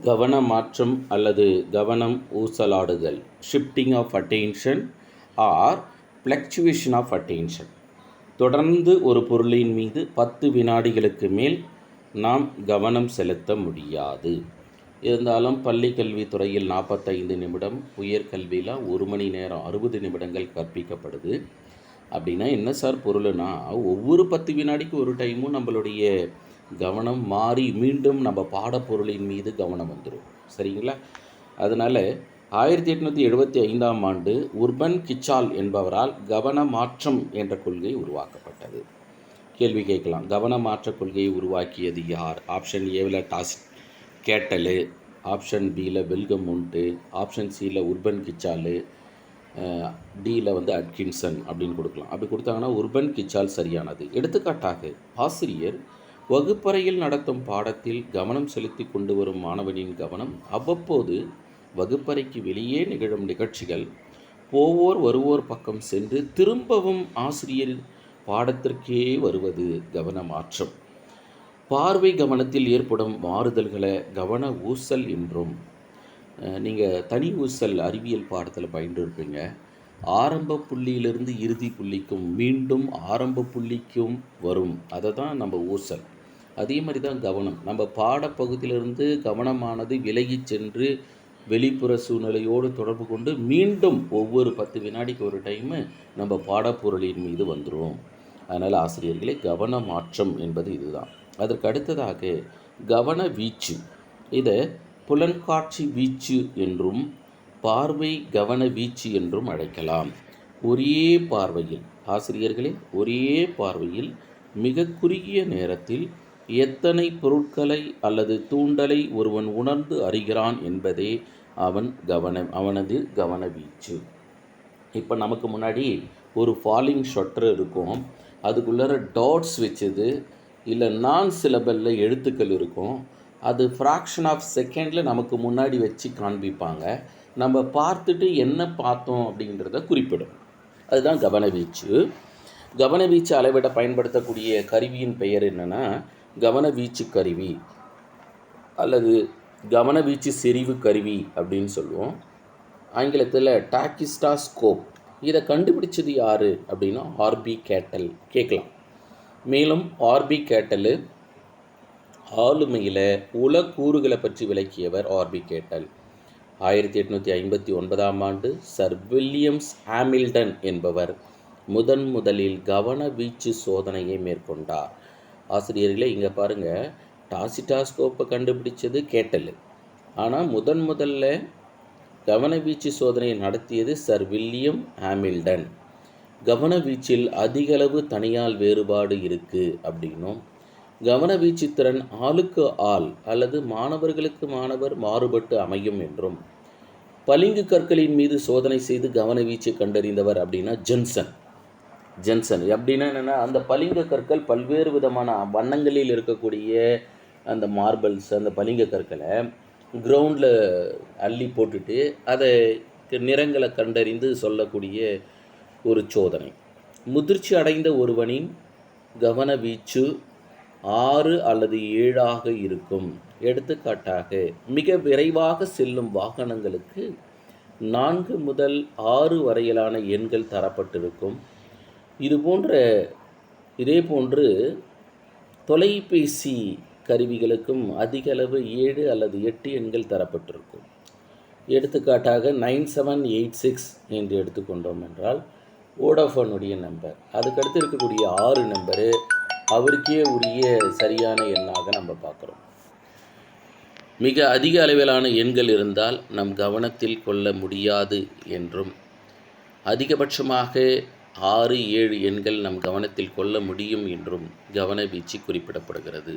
கவன மாற்றம் அல்லது கவனம் ஊசலாடுதல், shifting of attention or fluctuation of attention. தொடர்ந்து ஒரு பொருளின் மீது 10 வினாடிகளுக்கு மேல் நாம் கவனம் செலுத்த முடியாது. இருந்தாலும் பள்ளி கல்வித்துறையில் 45 நிமிடம், உயர்கல்வியில் 1 மணி நேரம் 60 நிமிடங்கள் கற்பிக்கப்படுது. அப்படின்னா என்ன சார் பொருள்னா, ஒவ்வொரு 10 வினாடிக்கு ஒரு டைமும் நம்மளுடைய கவனம் மாறி மீண்டும் நம்ம பாடப்பொருளின் மீது கவனம் வந்துடும். சரிங்களா? அதனால் 1875ஆம் ஆண்டு உர்பன் கிச்சால் என்பவரால் கவன மாற்றம் என்ற கொள்கை உருவாக்கப்பட்டது. கேள்வி கேட்கலாம், கவன மாற்ற கொள்கையை உருவாக்கியது யார்? ஆப்ஷன் ஏவில் கேட்டலு, ஆப்ஷன் பியில் வில்கம் உண்டு, ஆப்ஷன் சியில் உர்பன் கிச்சாலு, டியில் அட்கின்சன் அப்படின்னு கொடுக்கலாம். அப்படி கொடுத்தாங்கன்னா உர்பன் கிச்சால் சரியானது. எடுத்துக்காட்டாக, ஆசிரியர் வகுப்பறையில் நடத்தும் பாடத்தில் கவனம் செலுத்தி கொண்டு வரும் மாணவனின் கவனம் அவ்வப்போது வகுப்பறைக்கு வெளியே நிகழும் நிகழ்ச்சிகள், போவோர் வருவோர் பக்கம் சென்று திரும்பவும் ஆசிரியர் பாடத்திற்கே வருவது கவன மாற்றம். பார்வை கவனத்தில் ஏற்படும் மாறுதல்களை கவன ஊசல் என்றும். நீங்கள் தனி ஊசல் அறிவியல் பாடத்தில் பயின்றிருப்பீங்க. ஆரம்ப புள்ளியிலிருந்து இறுதி புள்ளிக்கும் மீண்டும் ஆரம்ப புள்ளிக்கும் வரும், அதை தான் நம்ம ஊசல். அதே மாதிரி தான் கவனம். நம்ம பாடப்பகுதியிலிருந்து கவனமானது விலகி சென்று வெளிப்புற சூழ்நிலையோடு தொடர்பு கொண்டு மீண்டும் ஒவ்வொரு 10 வினாடிக்கு ஒரு டைமு நம்ம பாடப்பொருளின் மீது வந்துடும். அதனால் ஆசிரியர்களே, கவன மாற்றம் என்பது இதுதான். அதற்கு அடுத்ததாக கவன வீச்சு. இதை புலன்காட்சி வீச்சு என்றும் பார்வை கவன வீச்சு என்றும் அழைக்கலாம். ஒரே பார்வையில், ஆசிரியர்களே, ஒரே பார்வையில் மிக குறுகிய நேரத்தில் எத்தனை பொருட்களை அல்லது தூண்டலை ஒருவன் உணர்ந்து அறிகிறான் என்பதே அவனது கவன வீச்சு. இப்போ நமக்கு முன்னாடி ஒரு ஃபாலிங் ஷட்டர் இருக்கும், அதுக்குள்ளார டாட்ஸ் வச்சது இல்லை நான் சிலபலில் எழுத்துக்கள் இருக்கும். அது ஃப்ராக்ஷன் ஆஃப் செகண்டில் நமக்கு முன்னாடி வச்சு காண்பிப்பாங்க. நம்ம பார்த்துட்டு என்ன பார்த்தோம் அப்படின்றத குறிப்பிடும். அதுதான் கவனவீச்சு. கவனவீச்சு அளவிட பயன்படுத்தக்கூடிய கருவியின் பெயர் என்னென்னா கவனவீச்சு கருவி அல்லது கவனவீச்சு செறிவு கருவி அப்படின்னு சொல்லுவோம். ஆங்கிலத்தில் டாக்கிஸ்டாஸ்கோப். இதை கண்டுபிடிச்சது யார் அப்படின்னா ஆர்பி கேட்டல். கேட்கலாம். மேலும் ஆர்பி கேட்டல் ஆளுமையில் உலக்கூறுகளை பற்றி விளக்கியவர் ஆர்பி கேட்டல். 1859ஆம் ஆண்டு சர் வில்லியம்ஸ் ஹாமில்டன் என்பவர் முதலில் கவனவீச்சு சோதனையை மேற்கொண்டார். ஆசிரியர்களே, இங்கே பாருங்கள், டாசிடாஸ்கோப்பை கண்டுபிடிச்சது கேட்டல், ஆனால் முதல்ல கவனவீச்சு சோதனையை நடத்தியது சர் வில்லியம் ஹாமில்டன். கவனவீச்சில் அதிகளவு தனியால் வேறுபாடு இருக்குது அப்படின்னும், கவனவீச்சு திறன் ஆளுக்கு ஆள் அல்லது மாணவர்களுக்கு மாணவர் மாறுபட்டு அமையும் என்றும், பளிங்கு கற்களின் மீது சோதனை செய்து கவனவீச்சை கண்டறிந்தவர் அப்படின்னா ஜென்சன். அப்படின்னா என்னென்னா, அந்த பளிங்கு கற்கள் பல்வேறு விதமான வண்ணங்களில் இருக்கக்கூடிய அந்த மார்பிள்ஸ், அந்த பளிங்கு கற்களை கிரவுண்டில் அள்ளி போட்டுட்டு அதை நிறங்களை கண்டறிந்து சொல்லக்கூடிய ஒரு சோதனை. முதிர்ச்சி அடைந்த ஒருவனின் கவனவீச்சு 6 அல்லது 7 இருக்கும். எடுத்துக்காட்டாக, மிக விரைவாக செல்லும் வாகனங்களுக்கு 4 முதல் 6 வரையிலான எண்கள் தரப்பட்டிருக்கும். இதேபோன்று தொலைபேசி கருவிகளுக்கும் அதிக அளவு 7 அல்லது 8 எண்கள் தரப்பட்டிருக்கும். எடுத்துக்காட்டாக 9786 என்று எடுத்துக்கொண்டோம் என்றால் வோடாஃபோனுடைய நம்பர். அதுக்கடுத்து இருக்கக்கூடிய 6 நம்பரு அவருக்கே உரிய சரியான எண்ணாக நம்ம பார்க்குறோம். மிக அதிக அளவிலான எண்கள் இருந்தால் நம் கவனத்தில் கொள்ள முடியாது என்றும், அதிகபட்சமாக 6, 7 எண்கள் நம் கவனத்தில் கொள்ள முடியும் என்றும் கவனவீச்சு குறிப்பிடப்படுகிறது.